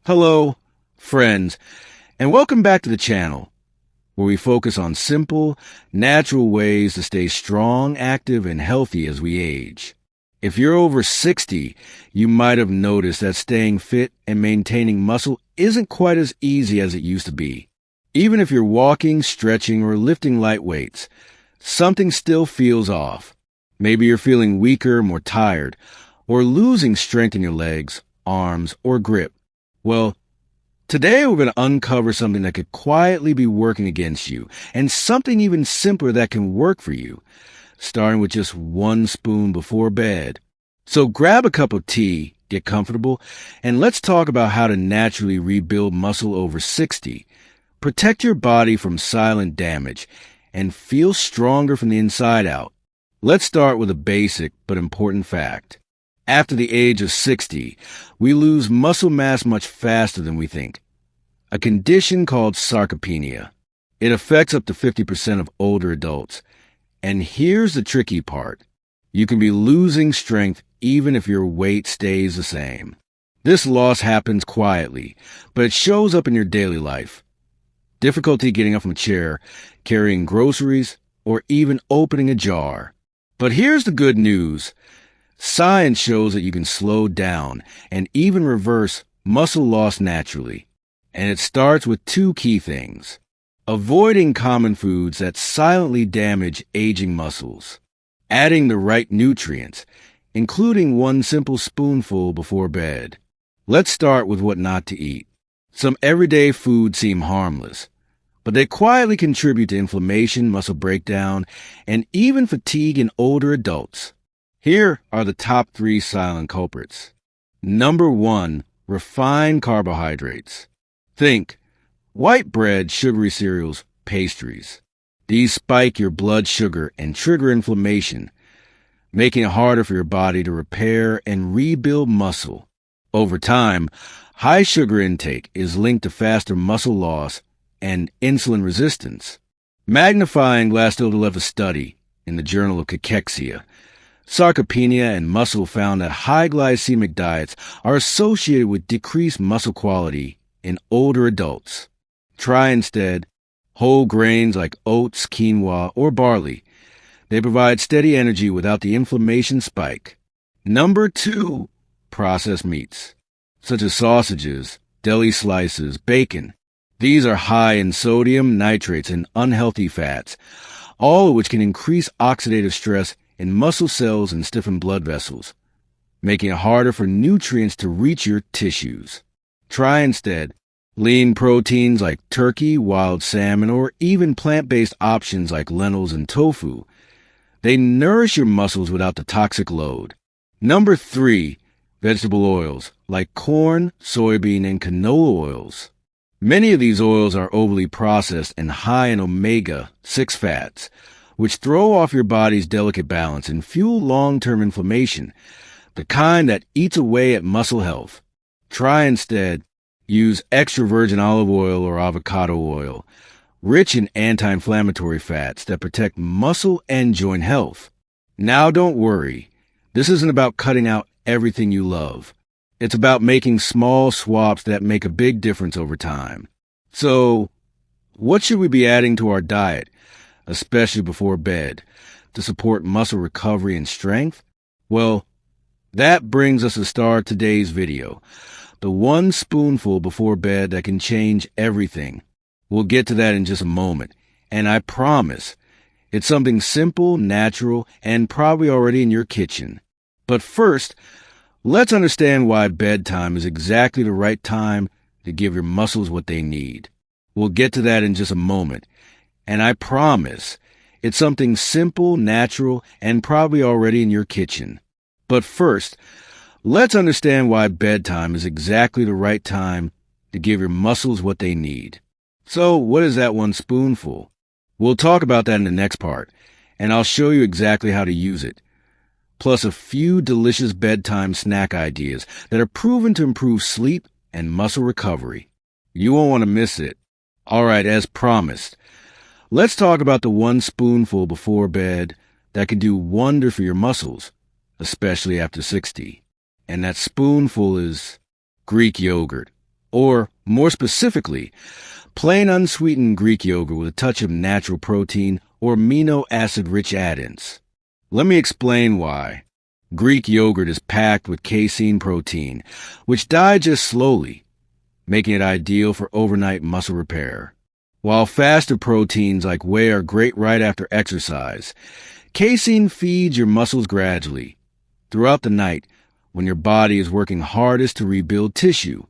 Hello, friends, and welcome back to the channel, where we focus on simple, natural ways to stay strong, active, and healthy as we age. If you're over 60, you might have noticed that staying fit and maintaining muscle isn't quite as easy as it used to be. Even if you're walking, stretching, or lifting light weights, something still feels off. Maybe you're feeling weaker, more tired, or losing strength in your legs, arms, or grip. Well, today we're going to uncover something that could quietly be working against you, and something even simpler that can work for you, starting with just 1 spoon before bed. So grab a cup of tea, get comfortable, and let's talk about how to naturally rebuild muscle over 60. Protect your body from silent damage, and feel stronger from the inside out. Let's start with a basic but important fact. After the age of 60, we lose muscle mass much faster than we think. A condition called sarcopenia. It affects up to 50% of older adults. And here's the tricky part. You can be losing strength even if your weight stays the same. This loss happens quietly, but it shows up in your daily life. Difficulty getting up from a chair, carrying groceries, or even opening a jar. But here's the good news. Science shows that you can slow down and even reverse muscle loss naturally. And it starts with 2 key things. Avoiding common foods that silently damage aging muscles. Adding the right nutrients, including 1 simple spoonful before bed. Let's start with what not to eat. Some everyday foods seem harmless, but they quietly contribute to inflammation, muscle breakdown, and even fatigue in older adults. Here are the top 3 silent culprits. Number 1, refined carbohydrates. Think white bread, sugary cereals, pastries. These spike your blood sugar and trigger inflammation, making it harder for your body to repair and rebuild muscle. Over time, high sugar intake is linked to faster muscle loss and insulin resistance. Magnifying glass still left a study in the Journal of Cachexia. Sarcopenia and muscle found that high glycemic diets are associated with decreased muscle quality in older adults. Try instead whole grains like oats, quinoa, or barley. They provide steady energy without the inflammation spike. Number 2, processed meats, such as sausages, deli slices, bacon. These are high in sodium, nitrates, and unhealthy fats, all of which can increase oxidative stress in muscle cells and stiffen blood vessels, making it harder for nutrients to reach your tissues. Try instead lean proteins like turkey, wild salmon, or even plant-based options like lentils and tofu. They nourish your muscles without the toxic load. Number 3, vegetable oils like corn, soybean, and canola oils. Many of these oils are overly processed and high in omega-6 fats, which throw off your body's delicate balance and fuel long-term inflammation, the kind that eats away at muscle health. Try instead use extra virgin olive oil or avocado oil, rich in anti-inflammatory fats that protect muscle and joint health. Now don't worry, this isn't about cutting out everything you love. It's about making small swaps that make a big difference over time. So, what should we be adding to our diet, especially before bed, to support muscle recovery and strength? Well, that brings us to start today's video, the 1 spoonful before bed that can change everything. We'll get to that in just a moment, and I promise, it's something simple, natural, and probably already in your kitchen. But first, let's understand why bedtime is exactly the right time to give your muscles what they need. We'll get to that in just a moment. And I promise, it's something simple, natural, and probably already in your kitchen. But first, let's understand why bedtime is exactly the right time to give your muscles what they need. So, what is that 1 spoonful? We'll talk about that in the next part, and I'll show you exactly how to use it. Plus a few delicious bedtime snack ideas that are proven to improve sleep and muscle recovery. You won't want to miss it. All right, as promised, let's talk about the 1 spoonful before bed that can do wonder for your muscles, especially after 60. And that spoonful is Greek yogurt. Or, more specifically, plain unsweetened Greek yogurt with a touch of natural protein or amino acid-rich add-ins. Let me explain why. Greek yogurt is packed with casein protein, which digests slowly, making it ideal for overnight muscle repair. While faster proteins like whey are great right after exercise, casein feeds your muscles gradually, throughout the night, when your body is working hardest to rebuild tissue.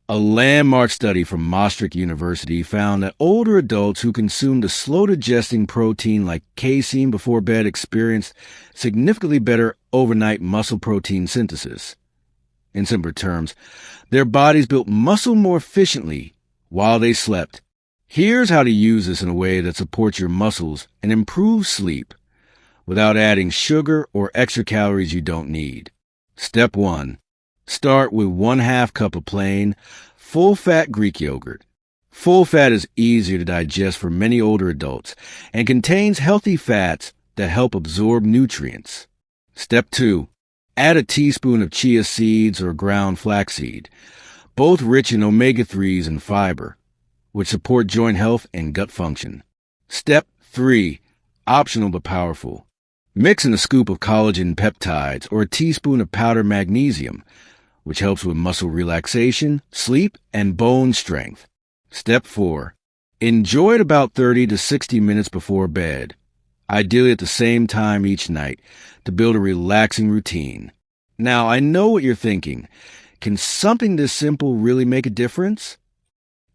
A landmark study from Maastricht University found that older adults who consumed a slow-digesting protein like casein before bed experienced significantly better overnight muscle protein synthesis. In simpler terms, their bodies built muscle more efficiently while they slept. Here's how to use this in a way that supports your muscles and improves sleep without adding sugar or extra calories you don't need. Step 1. Start with 1/2 cup of plain, full-fat Greek yogurt. Full fat is easier to digest for many older adults and contains healthy fats that help absorb nutrients. Step 2. Add a teaspoon of chia seeds or ground flaxseed, both rich in omega-3s and fiber, which support joint health and gut function. Step 3. Optional but powerful. Mix in a scoop of collagen peptides or a teaspoon of powdered magnesium, which helps with muscle relaxation, sleep, and bone strength. Step 4. Enjoy it about 30 to 60 minutes before bed, ideally at the same time each night, to build a relaxing routine. Now, I know what you're thinking. Can something this simple really make a difference?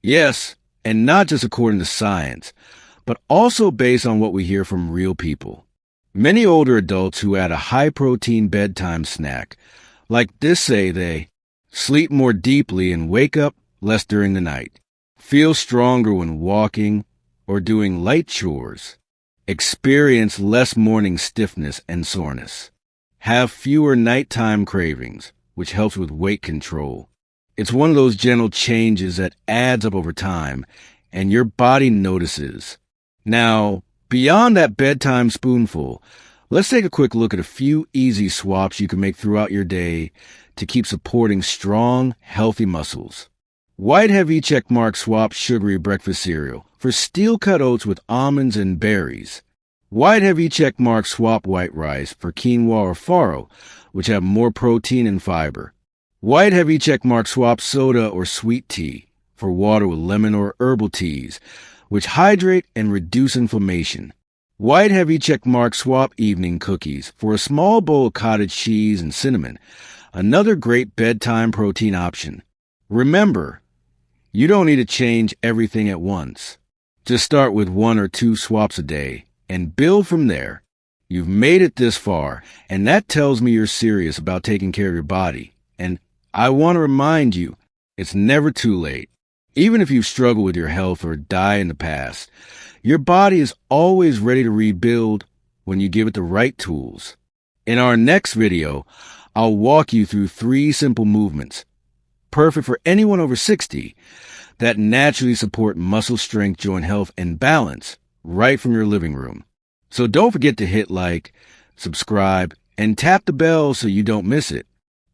Yes, and not just according to science, but also based on what we hear from real people. Many older adults who add a high-protein bedtime snack, like this, say they sleep more deeply and wake up less during the night, feel stronger when walking or doing light chores, experience less morning stiffness and soreness, have fewer nighttime cravings, which helps with weight control. It's one of those gentle changes that adds up over time, and your body notices. Now, beyond that bedtime spoonful, let's take a quick look at a few easy swaps you can make throughout your day to keep supporting strong, healthy muscles. White Heavy Checkmark swap sugary breakfast cereal for steel-cut oats with almonds and berries. White Heavy Checkmark swap white rice for quinoa or farro, which have more protein and fiber. White Heavy Checkmark swap soda or sweet tea for water with lemon or herbal teas, which hydrate and reduce inflammation. White Heavy Checkmark swap evening cookies for a small bowl of cottage cheese and cinnamon, another great bedtime protein option. Remember, you don't need to change everything at once. Just start with 1 or 2 swaps a day and build from there. You've made it this far, and that tells me you're serious about taking care of your body. And I want to remind you, it's never too late. Even if you've struggled with your health or died in the past, your body is always ready to rebuild when you give it the right tools. In our next video, I'll walk you through 3 simple movements, perfect for anyone over 60, that naturally support muscle strength, joint health, and balance right from your living room. So don't forget to hit like, subscribe, and tap the bell so you don't miss it.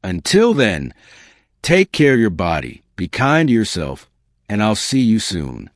Until then, take care of your body, be kind to yourself, and I'll see you soon.